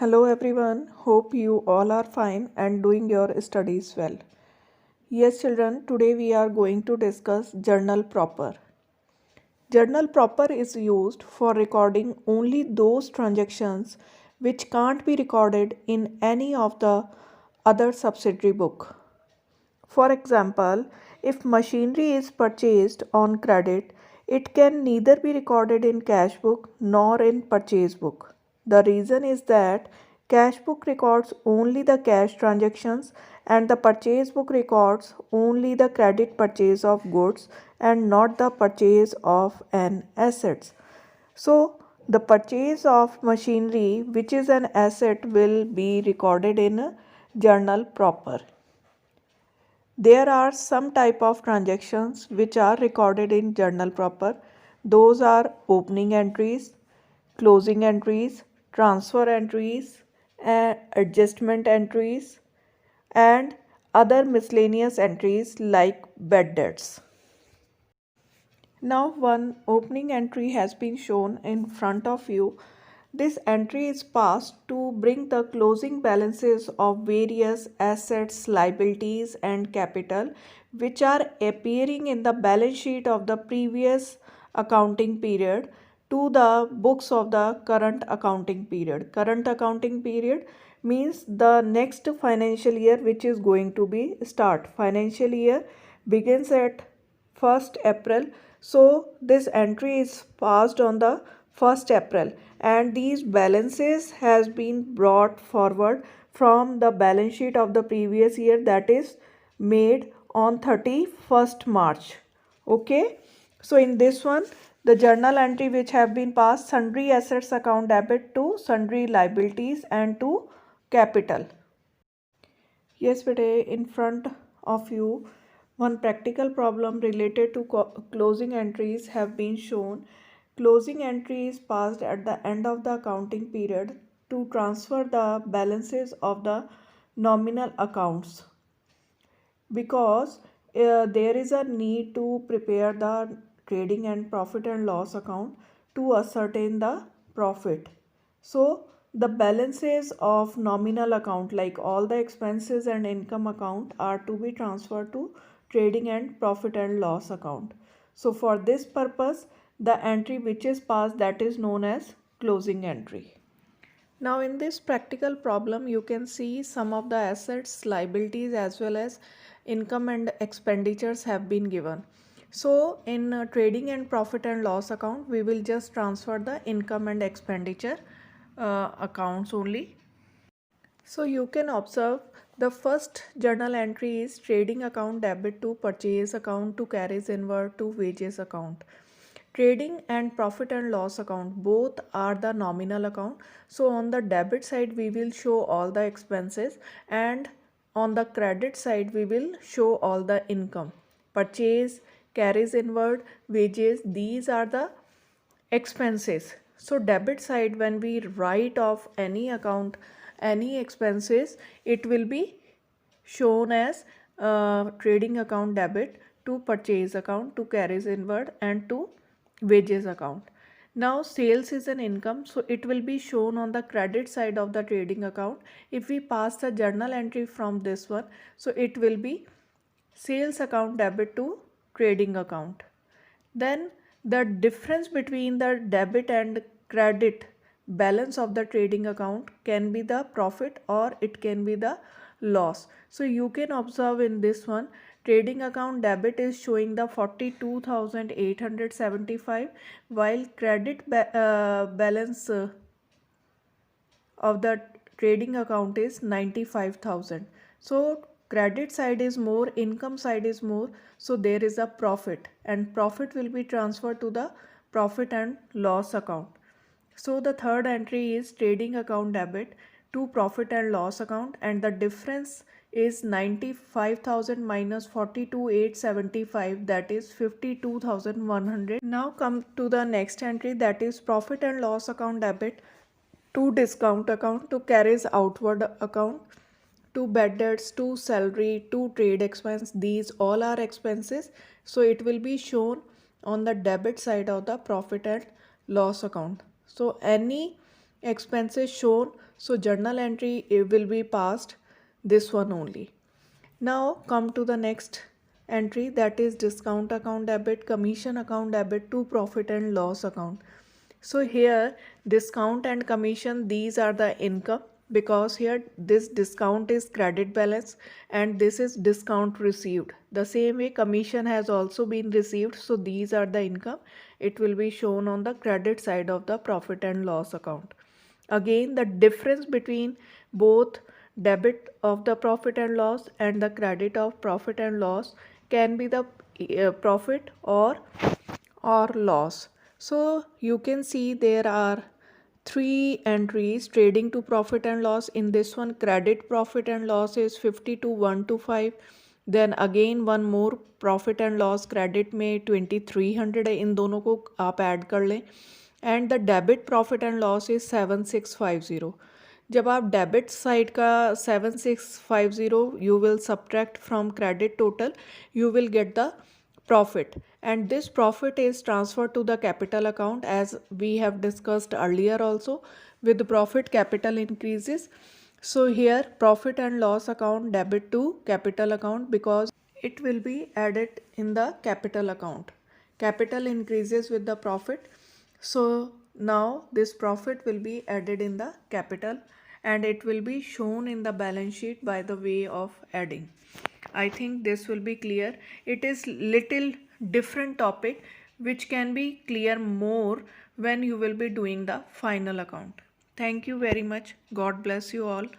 Hello everyone, hope you all are fine and doing your studies well. Yes, children, today we are going to discuss journal proper. Journal proper is used for recording only those transactions which can't be recorded in any of the other subsidiary book. For example, if machinery is purchased on credit, it can neither be recorded in cash book nor in purchase book. The reason is that cash book records only the cash transactions and the purchase book records only the credit purchase of goods and not the purchase of an assets. So the purchase of machinery which is an asset will be recorded in a journal proper. There are some type of transactions which are recorded in journal proper. Those are opening entries, closing entries, transfer entries, adjustment entries, and other miscellaneous entries like bad debts. Now one opening entry has been shown in front of you. This entry is passed to bring the closing balances of various assets, liabilities and capital which are appearing in the balance sheet of the previous accounting period to the books of the current accounting period. Current accounting period means the next financial year which is going to be start. Financial year begins at 1st April. So this entry is passed on the 1st April and these balances has been brought forward from the balance sheet of the previous year, that is made on 31st March. Okay. So in this one, the journal entry which have been passed, sundry assets account debit to sundry liabilities and to capital. Yes, beta, in front of you, one practical problem related to closing entries have been shown. Closing entry is passed at the end of the accounting period to transfer the balances of the nominal accounts because there is a need to prepare the trading and profit and loss account to ascertain the profit. So the balances of nominal account like all the expenses and income account are to be transferred to trading and profit and loss account. So for this purpose, the entry which is passed, that is known as closing entry. Now in this practical problem, you can see some of the assets, liabilities as well as income and expenditures have been given. So in trading and profit and loss account, we will just transfer the income and expenditure accounts only. So you can observe the first journal entry is trading account debit to purchase account to carries inward to wages account. Trading and profit and loss account both are the nominal account. So on the debit side we will show all the expenses and on the credit side we will show all the income. Purchase, carries inward, wages, these are the expenses. So debit side, when we write off any account, any expenses, it will be shown as trading account debit to purchase account to carries inward and to wages account. Now sales is an income, so it will be shown on the credit side of the trading account. If we pass the journal entry from this one, so it will be sales account debit to trading account. Then the difference between the debit and credit balance of the trading account can be the profit or it can be the loss. So you can observe in this one, trading account debit is showing the 42,875 while credit balance of the trading account is 95,000. So credit side is more, income side is more, so there is a profit and profit will be transferred to the profit and loss account. So the third entry is trading account debit to profit and loss account and the difference is 95,000 minus 42,875, that is 52,100. Now come to the next entry, that is profit and loss account debit to discount account to carries outward account to bad debts to salary to trade expense. These all are expenses, so it will be shown on the debit side of the profit and loss account. So any expenses shown, so journal entry will be passed this one only. Now come to the next entry, that is discount account debit, commission account debit to profit and loss account. So here discount and commission, these are the income, because here this discount is credit balance and this is discount received. The same way commission has also been received, so these are the income. It will be shown on the credit side of the profit and loss account. Again, the difference between both debit of the profit and loss and the credit of profit and loss can be the profit or loss. So you can see there are three entries trading to profit and loss. In this one, credit profit and loss is 50 to 125. Then again one more profit and loss credit में 2300 है, इन दोनों को आप add कर लें. And the debit profit and loss is 7650. जब आप debit side का 7650 you will subtract from credit total, you will get the profit, and this profit is transferred to the capital account, as we have discussed earlier also. With profit, capital increases. So here profit and loss account debit to capital account, because it will be added in the capital account. Capital increases with the profit, so now this profit will be added in the capital and it will be shown in the balance sheet by the way of adding. I think this will be clear. It is little different topic which can be clear more when you will be doing the final account. Thank you very much. God bless you all.